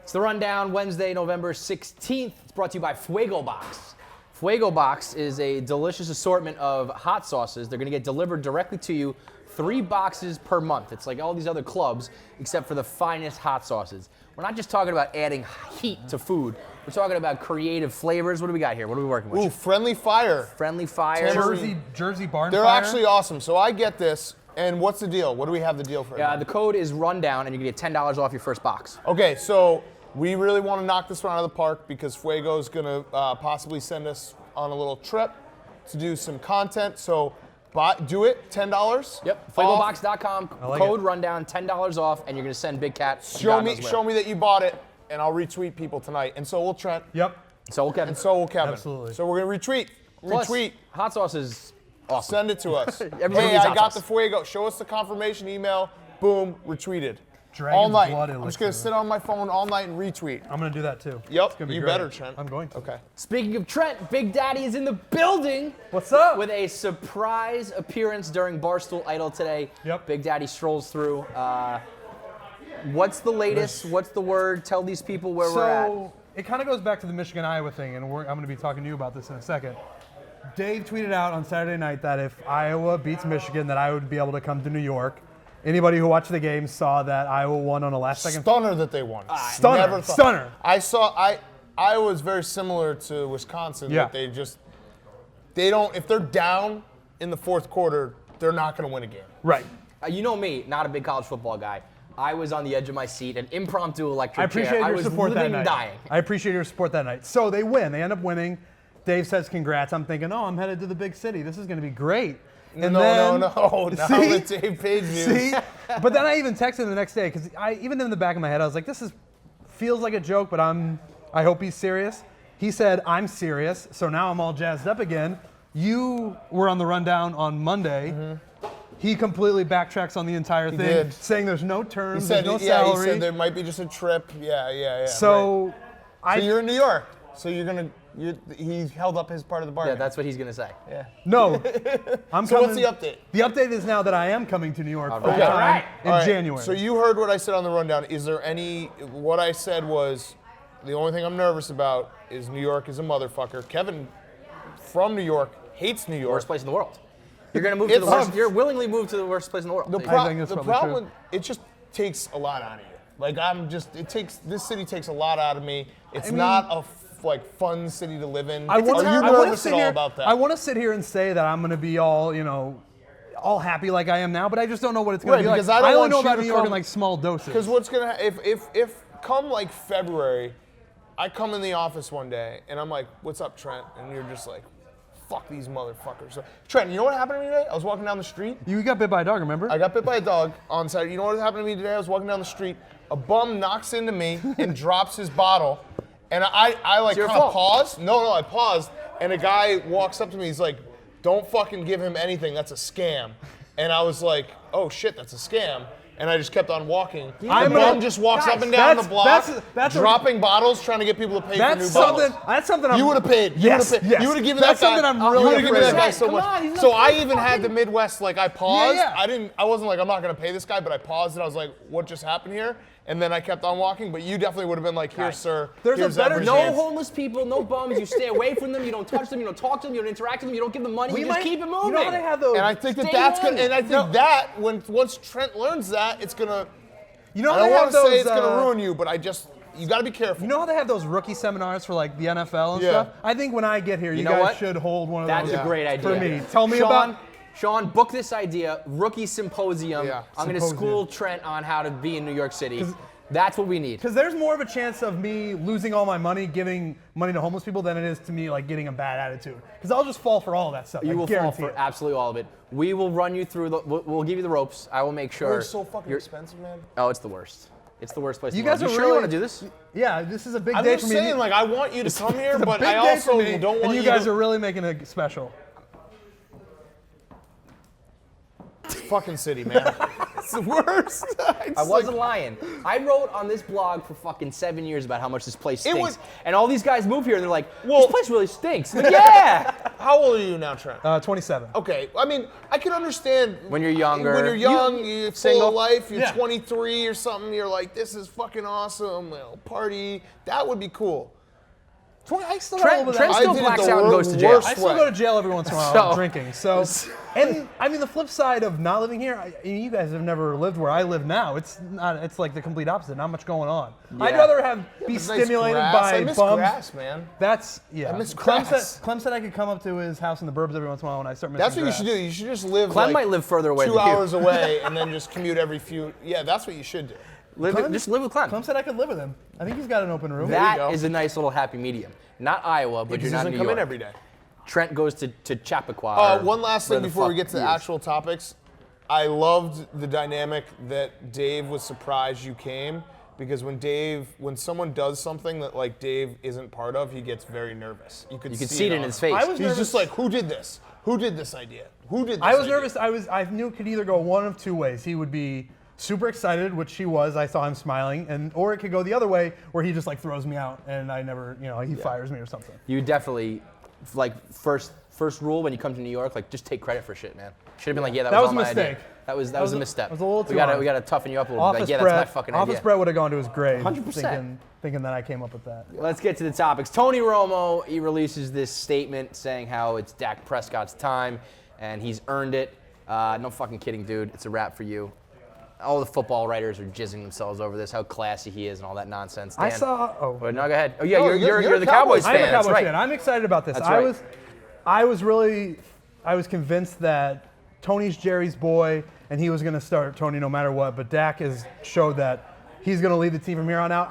It's the Rundown, Wednesday, November 16th. It's brought to you by Fuego Box. Fuego Box is a delicious assortment of hot sauces. They're going to get delivered directly to you, 3 boxes per month. It's like all these other clubs, except for the finest hot sauces. We're not just talking about adding heat to food. We're talking about creative flavors. What do we got here? What are we working with? Ooh, Friendly Fire. Friendly Fire. Jersey Barn They're Fire. actually awesome. So I get this, and what's the deal? What do we have the deal for? The code is Rundown, and you can get $10 off your first box. Okay, so we really want to knock this one out of the park because Fuego's going to possibly send us on a little trip to do some content. So do it, $10. Yep, FuegoBox.com, like code it. Rundown, $10 off, and you're going to send Big Cat. Show me that you bought it, and I'll retweet people tonight. And so will Trent. Yep. So will Kevin. And so will Kevin. Absolutely. So we're going to retweet. Plus, Retweet. hot sauce is awesome. Send it to us. Everybody Hey, needs I hot got sauce. the Fuego. Show us the confirmation email. Boom, retweeted. Dragon's all night. blood I'm just going to sit on my phone all night and retweet. I'm going to do that too. Yep, It's gonna be you great. better, Trent. I'm going to. Okay. Speaking of Trent, Big Daddy is in the building. What's up? With a surprise appearance during Barstool Idol today. Yep. Big Daddy strolls through. What's the latest? What's the word? Tell these people where we're at. So it kind of goes back to the Michigan-Iowa thing, and I'm going to be talking to you about this in a second. Dave tweeted out on Saturday night that if Iowa beats Michigan, that I would be able to come to New York. Anybody who watched the game saw that Iowa won on a last-second. Stunner that they won. Stunner. Stunner. Iowa was very similar to Wisconsin. Yeah. That they don't, if they're down in the fourth quarter, they're not going to win a game. Right. You know me, not a big college football guy. I was on the edge of my seat, an impromptu electric I appreciate chair. your support I was living that and night. dying. I appreciate your support that night. So they win. They end up winning. Dave says congrats. I'm thinking, oh, I'm headed to the big city. This is going to be great. And No. See? The Dave Page news. See? But then I even texted him the next day because even in the back of my head, I was like, feels like a joke, but I hope he's serious. He said, I'm serious. So now I'm all jazzed up again. You were on the Rundown on Monday. Mm-hmm. He completely backtracks on the entire thing, did. saying there's no terms, He said, there's no salary. he said there might be just a trip. Yeah. So right. So you're in New York. So he held up his part of the bargain. Yeah, that's what he's going to say. Yeah. No, I'm So coming. what's the update? The update is now that I am coming to New York full right. time All right. in All right, January. So you heard what I said on the Rundown. Is there what I said was, the only thing I'm nervous about is New York is a motherfucker. Kevin from New York hates New York. Worst place in the world. You're going to move to the worst. You're willingly moved to the worst place in the world. The I think that's the probably problem, true. it just takes a lot out of you. Like this city takes a lot out of me. It's not a fun city to live in. I Are you nervous at all about that? I want to sit here and say that I'm going to be all happy like I am now, but I just don't know what it's going to be like. Because I don't only want know you about to New York come- in like small doses. Because what's gonna if come like February, I come in the office one day and I'm like, "What's up, Trent?" And you're just like, "Fuck these motherfuckers." So, Trent, you know what happened to me today? I was walking down the streat. You got bit by a dog, remember? I got bit by a dog on Saturday. You know what happened to me today? I was walking down the street. A bum knocks into me and drops his bottle. And I like your kind of fault. paused. No, I paused. And a guy walks up to me. He's like, "Don't fucking give him anything. That's a scam." And I was like, "Oh shit, that's a scam." And I just kept on walking. The bum just walks up and down the block, dropping bottles, trying to get people to pay for new bottles. That's something You would have paid. Yes, yes. You would have given That's that guy. something I'm really You would have given that afraid guy of. so Come much. on, he's not So I paying even had the Midwest. Like I paused. Yeah. I wasn't like I'm not gonna pay this guy, but I paused and I was like, what just happened here? And then I kept on walking. But you definitely would have been like, here, sir. There's a here's better every No chance. homeless people, no bums. You stay away from them. You don't touch them. You don't talk to them. You don't interact with them. You don't give them money. You just keep it moving. You know how they have those. And I think Stay that's one. gonna. And I think that once Trent learns that, it's gonna. You know I how don't they have want to those. say it's gonna ruin you, but you got to be careful. You know how they have those rookie seminars for like the NFL and Yeah. stuff? I think when I get here, you know guys what? should hold one of That's those. a great idea. For me. Tell me Sean, about. Sean, book this idea. Rookie symposium. Yeah. I'm going to Symposium. school Trent on how to be in New York City. That's what we need. Because there's more of a chance of me losing all my money, giving money to homeless people, than it is to me like getting a bad attitude. Because I'll just fall for all of that stuff. You I will fall guarantee for it. absolutely all of it. We will run you through we'll give you the ropes. I will make sure. They're so fucking you're- expensive, man. Oh, it's the worst. It's the worst place. You in the world. guys are You sure really you want to do this? Yeah, this is a big I'm day just for me. saying, like, I want you to come here, It's a but big I day also for me, don't want and you you guys to. are really making it special. Fucking city, man. It's the worst. I wasn't lying. I wrote on this blog for fucking 7 years about how much this place stinks. was- And all these guys move here and they're like, Well- this place really stinks. I'm like, yeah! How old are you now, Trent? 27. Okay, I mean, I can understand When you're younger. When you're young, you're full single? of life. You're Yeah. 23 or something. You're like, this is fucking awesome. Party. That would be cool. I still got a little bit of Trent that. still I did it blacks the out and goes to jail. worst I still way. go to jail every once in a while So- drinking. So, and I mean, the flip side of not living here, you guys have never lived where I live now. It's not. It's like the complete opposite. Not much going on. I'd Yeah. rather be Nice stimulated grass. by I miss bums. grass, man. That's yeah. I miss Clem grass. said, Clem said I could come up to his house in the burbs every once in a while when I start missing That's what you grass. should do. You should just live Clem like might live further away 2 than you. hours away and then just commute every few. Yeah, that's what you should do. Just live with Clem. Clem said I could live with him. I think he's got an open room. That go. is a nice little happy medium. Not Iowa, but He you're not doesn't New come York. in every day. Trent goes to Chappaqua. or One last thing where the before we fuck get to the he is. actual topics. I loved the dynamic that Dave was surprised you came because when someone does something that like Dave isn't part of, he gets very nervous. You could see it in on his him. face. I was He's nervous. just like, who did this? Who did this idea? Who did this I was idea? nervous. I knew it could either go one of two ways. He would be super excited, which he was. I saw him smiling, or it could go the other way, where he just like throws me out and I never, he fires me or something. You definitely, like, first rule when you come to New York, like, just take credit for shit, man. Should have been like, yeah, that was That was all a my mistake. idea. That was a misstep. That was a little we too gotta hard. we gotta toughen you up a little bit. Office Like, yeah, Brett, that's my fucking Office idea. Brett would have gone to his grave, 100%. thinking that I came up with that. Let's get to the topics. Tony Romo, he releases this statement saying how it's Dak Prescott's time and he's earned it. No fucking kidding, dude. It's a wrap for you. All the football writers are jizzing themselves over this, how classy he is and all that nonsense. Dan. I saw. Oh, Well, no, go ahead. Oh yeah, No, you're a the Cowboys Cowboys I'm fan. a That's Cowboys right. fan. I'm excited about this. That's right. I was convinced that Tony's Jerry's boy, and he was going to start Tony no matter what. But Dak has showed that he's going to lead the team from here on out.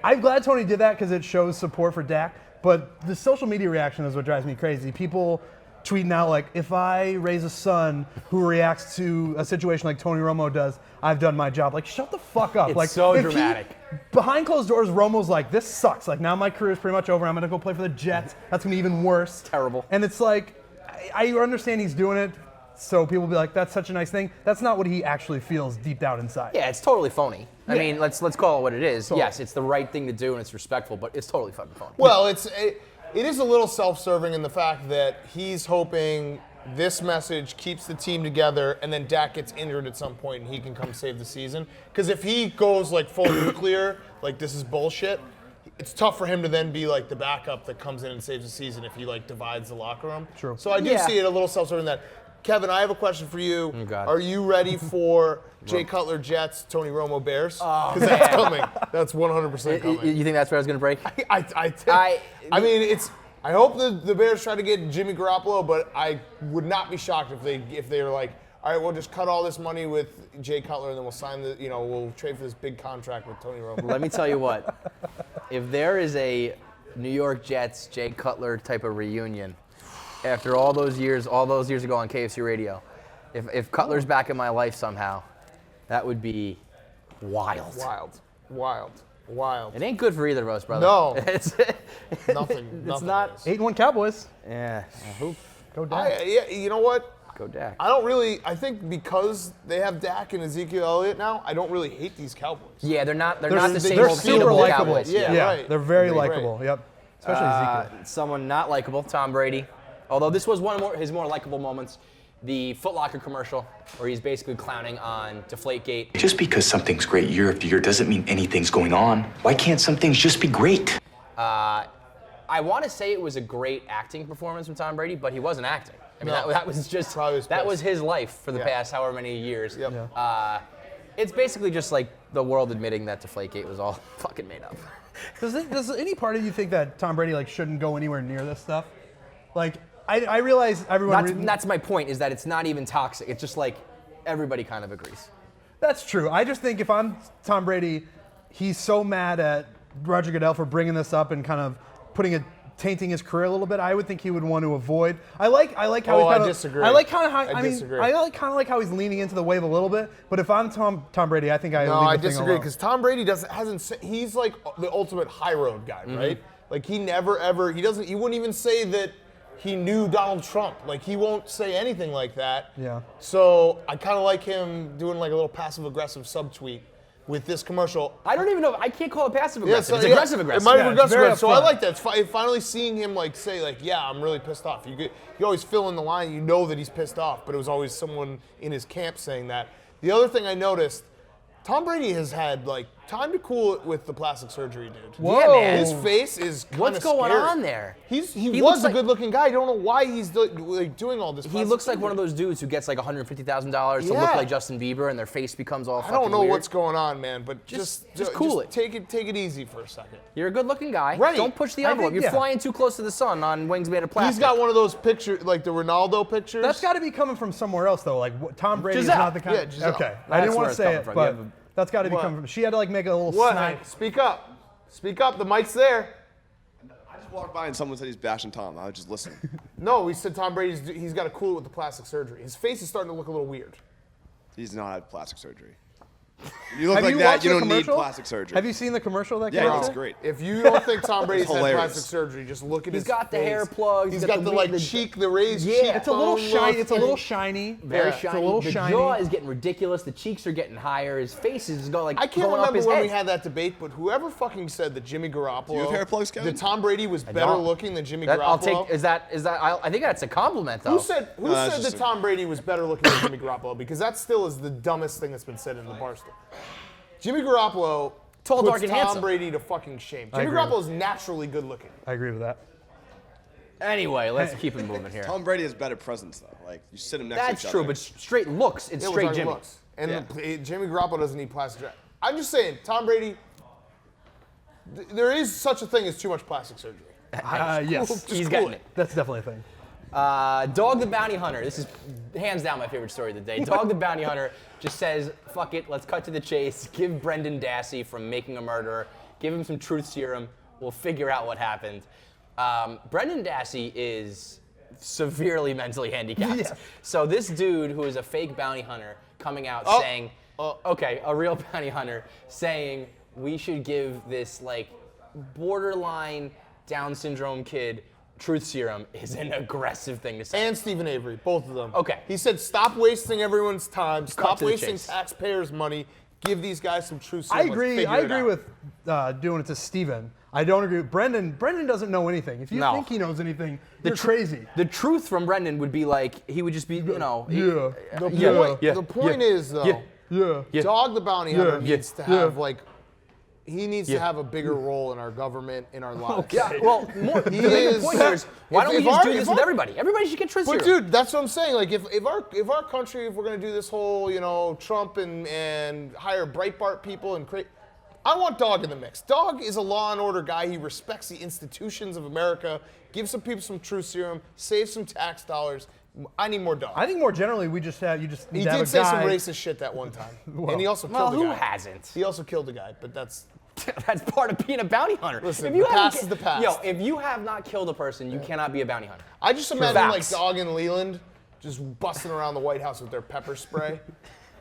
I'm glad Tony did that because it shows support for Dak. But the social media reaction is what drives me crazy. People tweeting out like, if I raise a son who reacts to a situation like Tony Romo does, I've done my job. Like, shut the fuck up. It's like, so if dramatic. Behind closed doors, Romo's like, this sucks. Like, now my career is pretty much over. I'm going to go play for the Jets. That's going to be even worse. Terrible. And it's like, I understand he's doing it, so people will be like, that's such a nice thing. That's not what he actually feels deep down inside. Yeah, it's totally phony. I Yeah. mean, let's call it what it is. Totally. Yes, it's the right thing to do and it's respectful, but it's totally fucking phony. Well, it is a little self-serving in the fact that he's hoping this message keeps the team together and then Dak gets injured at some point and he can come save the season. Because if he goes like full nuclear, like this is bullshit, it's tough for him to then be like the backup that comes in and saves the season if he like divides the locker room. True. So I do Yeah. see it a little self-serving that. Kevin, I have a question for you. Oh, God. Are you ready for Jay Cutler Jets, Tony Romo Bears? Oh, Because that's coming. That's 100% coming. You think that's where I was going to break? I mean, it's. I hope the Bears try to get Jimmy Garoppolo, but I would not be shocked if they were like, all right, we'll just cut all this money with Jay Cutler, and then we'll sign we'll trade for this big contract with Tony Romo. Let me tell you what. If there is a New York Jets Jay Cutler type of reunion, after all those years ago on KFC Radio, if Cutler's back in my life somehow, that would be wild. Wild. It ain't good for either of us, brother. No. It's Nothing. It's not. is. 8-1 Cowboys. Yeah. Go down. You know what? Go Dak. I think because they have Dak and Ezekiel Elliott now, I don't really hate these Cowboys. Yeah, they're not the same They're old super beatable likable. Cowboys. Yeah. right. They're very Great. likable. Yep. Especially Ezekiel. Someone not likable, Tom Brady. Although this was one of his more likable moments, the Foot Locker commercial, where he's basically clowning on Deflategate. Just because something's great year after year doesn't mean anything's going on. Why can't some things just be great? I want to say it was a great acting performance from Tom Brady, but he wasn't acting. I mean, No. that was just Probably was that pissed. was his life for the Yeah. past however many years. Yep. Yeah. It's basically just like the world admitting that Deflategate was all fucking made up. Does any part of you think that Tom Brady shouldn't go anywhere near this stuff? Like, I realize everyone. That's my point, is that it's not even toxic. It's just like everybody kind of agrees. That's true. I just think if I'm Tom Brady, he's so mad at Roger Goodell for bringing this up and kind of tainting his career a little bit. I would think he would want to avoid. I like how he's I kind of. disagree. I like kind of how. I disagree. I like kind of like how he's leaning into the wave a little bit. But if I'm Tom Brady, I think I. No, leave I the thing disagree alone. because Tom Brady he's like the ultimate high road guy, right? Like he never ever he wouldn't even say that he knew Donald Trump. Like he won't say anything like that. Yeah. So I kind of like him doing like a little passive aggressive subtweet with this commercial. I don't even know. I can't call it passive aggressive. Yeah, It's aggressive aggressive. It might be Yeah, it's aggressive very aggressive. So I upfront. like that. Finally seeing him like say like, yeah, I'm really pissed off. You always fill in the line. You know that he's pissed off, but it was always someone in his camp saying that. The other thing I noticed, Tom Brady has had like time to cool it with the plastic surgery, dude. Yeah, man. His face is kind What's of going scary. on there? He He was looks a like- good-looking guy. I don't know why he's doing all this. He plastic looks like one of surgery. those dudes who gets like $150,000 to look Yeah. like Justin Bieber, and their face becomes all I fucking don't know weird. what's going on, man, but just cool it. Take it easy for a second. You're a good-looking guy. Right. Don't push the I envelope. think- You're yeah. flying too close to the sun on wings made of plastic. He's got one of those pictures, like the Ronaldo pictures. That's got to be coming from somewhere else, though. Like Tom Brady is Giselle. not the kind. Yeah, Giselle. Okay, That's I didn't where want to it's say coming it, from. but You have that's got to be What? coming from. She had to like make a little What? snide. Hey, speak up. Speak up. The mic's there. I just walked by and someone said he's bashing Tom. I was just listening. No, we said Tom Brady's. He's got to cool it with the plastic surgery. His face is starting to look a little weird. He's not had plastic surgery. When you look Have like you that, watched you the don't need commercial? plastic surgery. Have you seen the commercial that Yeah, came it out? looks great. If you don't think Tom Brady's had hilarious. plastic surgery, just look at He's his got the face. hair plugs, He's he's got got the the cheek, the raised Yeah. cheek. It's a little shiny. It's a little shiny. Very Yeah. shiny. It's a little the shiny. jaw is getting ridiculous. The cheeks are getting higher. His face is going I can't going up remember his when head. we had that debate, but whoever fucking said that Jimmy Garoppolo, you have hair plugs, Kevin? that Tom Brady was better don't. looking than Jimmy That, Garoppolo. I'll take. Is that? I think that's a compliment, though. Who said that's that just Tom Brady was better looking than Jimmy Garoppolo? Because that still is the dumbest thing that's been said in the Barstool. Jimmy Garoppolo Tall, puts dark, and Tom handsome. Brady to fucking shame. I Jimmy agree. Garoppolo is naturally good looking. I agree with that. Anyway, let's keep it moving here. Tom Brady has better presence, though. Like, you sit him next That's to each true, other. but straight looks, it's Yeah, we're straight talking Jimmy. looks. And Yeah. Jimmy Garoppolo doesn't need plastic surgery. I'm just saying, Tom Brady, there is such a thing as too much plastic surgery. Yes, Just He's cool getting it. it. that's definitely a thing. Dog the Bounty Hunter. This is hands down my favorite story of the day. Dog the Bounty Hunter just says, fuck it, let's cut to the chase. Give Brendan Dassey from Making a Murderer, give him some truth serum. We'll figure out what happened. Brendan Dassey is severely mentally handicapped. Yeah. So this dude who is a fake bounty hunter coming out saying, okay, a real bounty hunter saying we should give this like borderline Down syndrome kid truth serum is an aggressive thing to say. And Stephen Avery, both of them. Okay. He said, stop wasting everyone's time. Stop to the wasting chase. taxpayers' money. Give these guys some true I serum. Let's agree. figure I it agree out. with doing it to Steven. I don't agree with Brendan. Brendan doesn't know anything. If you No. think he knows anything, you're crazy. The truth from Brendan would be like, he would just be, you know. Yeah. The point is, though, Yeah. Dog the Bounty Hunter Yeah. needs to have, like, he needs to have a bigger role in our government, in our lives. Yeah, well, more, the bigger is- point here is, why don't we if just our- do if this our- with everybody? Everybody should get truth But serum. dude, that's what I'm saying. Like, if our country, if we're gonna do this whole, Trump and hire Breitbart people and create, I want Dog in the mix. Dog is a law and order guy. He respects the institutions of America. Give some people some truth serum. Save some tax dollars. I need more Dog. I think more generally, you just need He to have did a say guy. some racist shit that one time, and he also Well, killed the who guy. hasn't? He also killed the guy, but that's. That's part of being a bounty hunter. Listen, if you the haven't past is the past. Yo, if you have not killed a person, you cannot be a bounty hunter. I just imagine Facts. like Dog and Leland just busting around the White House with their pepper spray.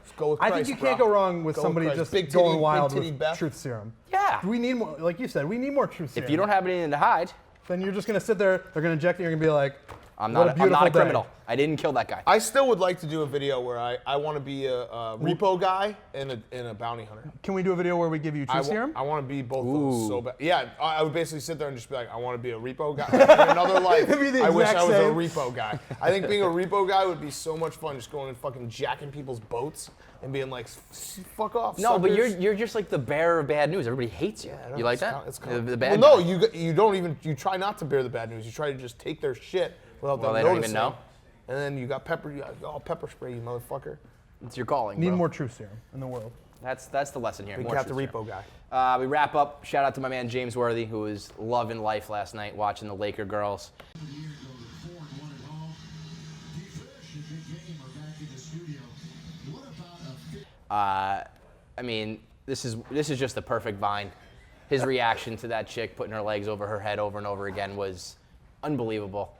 Just go with I Christ, think you bro. can't go wrong with Go somebody Christ. just Big going titty- wild big titty with Beth. truth serum. Yeah. We need more, like you said, we need more truth serum. If you don't have anything to hide, then you're just gonna sit there. They're gonna inject you. You're gonna be like, I'm what not. a I'm beautiful not a day. criminal. I didn't kill that guy. I still would like to do a video where I want to be a repo guy and a bounty hunter. Can we do a video where we give you truth serum? I want to be both of those so bad. Yeah, I would basically sit there and just be like, I want to be a repo guy. In another life, It'd be the I wish exact I was same. a repo guy. I think being a repo guy would be so much fun, just going and fucking jacking people's boats and being like, fuck off. No, but suckers." you're just like the bearer of bad news. Everybody hates you. I know, You like it's that? kind- it's kind of- the bad. Well, guy. no, you don't even. You try not to bear the bad news. You try to just take their shit without Well, them they don't even noticing. know. And then you got pepper. You got all pepper spray, you motherfucker. It's your calling. Need bro. more truth serum in the world. That's the lesson here. We More got the truth repo serum. guy. We wrap up. Shout out to my man James Worthy, who was loving life last night watching the Laker girls. I mean, this is just the perfect Vine. His reaction to that chick putting her legs over her head over and over again was unbelievable.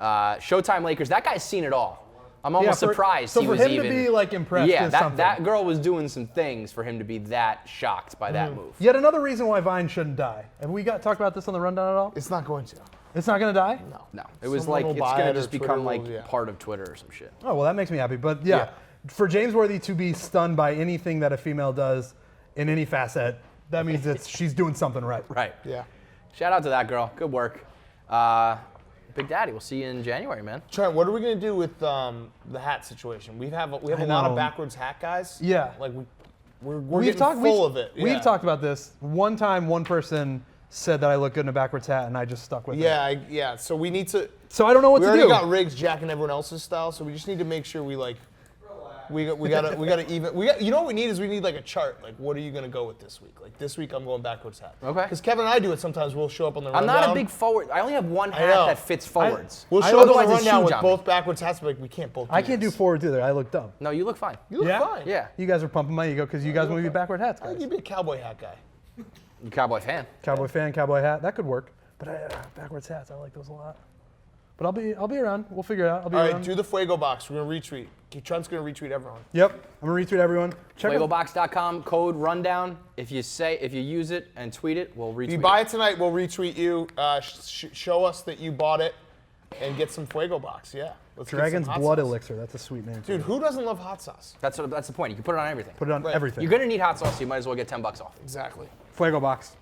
Showtime Lakers. That guy's seen it all. I'm almost surprised So he for was him even. to be like impressed yeah, is that something. that girl was doing some things for him to be that shocked by that move. Yet another reason why Vine shouldn't die. Have we talked about this on the rundown at all? It's not going to. It's not gonna die? No. No, it was Someone like will it's buy gonna it or just Twitter become will- like yeah. part of Twitter or some shit. Oh, well, that makes me happy. But yeah, for James Worthy to be stunned by anything that a female does in any facet, that means she's doing something right. Right. Yeah. Shout out to that girl. Good work. Big Daddy, we'll see you in January, man. Trent, what are we gonna do with the hat situation? We have a lot of backwards hat guys. Yeah. Like we're getting full of it. We've Yeah. talked about this. One time, one person said that I look good in a backwards hat, and I just stuck with it. Yeah. So we need to. So I don't know what We to already do. got rigs jacking everyone else's style, so we just need to make sure we gotta even. You know what we need is we need like a chart. Like, what are you gonna go with this week? Like this week, I'm going backwards hat. Okay. Because Kevin and I do it sometimes. We'll show up on the I'm rundown. not a big forward. I only have one I hat know. that fits forwards. We'll show up on Otherwise, the it's rundown huge with on me. both backwards hats, but like we can't both. I can't do this. forwards either. I look dumb. No, you look fine. You look Yeah? fine. Yeah. You guys are pumping my ego because you guys want to be backward hats, I think guys. you'd be a cowboy hat guy. You Cowboy fan. Cowboy fan, cowboy hat. That could work. But backwards hats, I like those a lot. But I'll be around. We'll figure it out. I'll be All around. right, do the Fuego Box. We're gonna retweet. Trent's gonna retweet everyone. Yep. I'm gonna retweet everyone. Check out. FuegoBox.com, code rundown. If you use it and tweet it, we'll retweet If you buy it tonight, we'll retweet you. Show us that you bought it, and get some Fuego Box. Yeah. Let's get some Dragon's hot Blood sauce. Elixir. That's a sweet name. Dude, who doesn't love hot sauce? That's the point. You can put it on everything. Put it on Right. everything. You're gonna need hot sauce, so you might as well get $10 off. Exactly. Fuego Box.